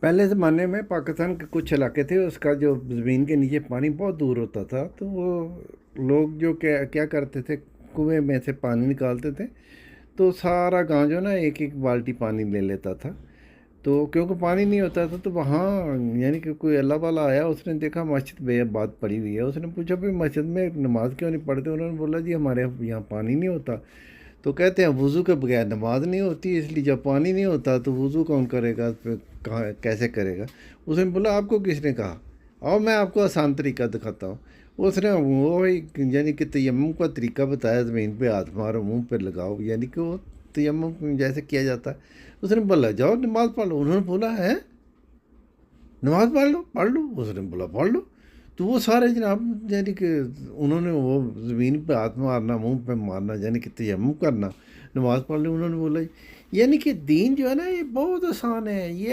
پہلے زمانے میں پاکستان کے کچھ علاقے تھے، اس کا جو زمین کے نیچے پانی بہت دور ہوتا تھا، تو وہ لوگ جو کیا کیا کرتے تھے، کنویں میں سے پانی نکالتے تھے، تو سارا گاؤں جو نا ایک ایک بالٹی پانی لے لیتا تھا۔ تو کیونکہ پانی نہیں ہوتا تھا تو وہاں یعنی کہ کوئی اللہ والا آیا، اس نے دیکھا مسجد بے آباد پڑی ہوئی ہے، اس نے پوچھا بھائی مسجد میں نماز کیوں نہیں پڑھتے؟ انہوں نے بولا جی ہمارے یہاں پانی نہیں ہوتا۔ تو کہتے ہیں وضو کے بغیر نماز نہیں ہوتی، اس لیے جب پانی نہیں ہوتا تو وضو کون کرے گا، پھر کہاں کیسے کرے گا؟ اس نے بولا آپ کو کس نے کہا؟ اور میں آپ کو آسان طریقہ دکھاتا ہوں۔ اس نے وہ یعنی کہ تیمم کا طریقہ بتایا، زمین پہ ہاتھ مارو، منہ پہ لگاؤ، یعنی کہ وہ تیمم جیسے کیا جاتا ہے۔ اس نے بولا جاؤ نماز پڑھ لو۔ انہوں نے بولا ہے نماز پڑھ لو، اس نے بولا پڑھ لو۔ تو وہ سارے جناب یعنی کہ انہوں نے وہ زمین پہ ہاتھ مارنا، منہ پہ مارنا، یعنی کہ تیمم کرنا، نماز پڑھ لی۔ انہوں نے بولا یعنی کہ دین جو ہے نا یہ بہت آسان ہے، یہ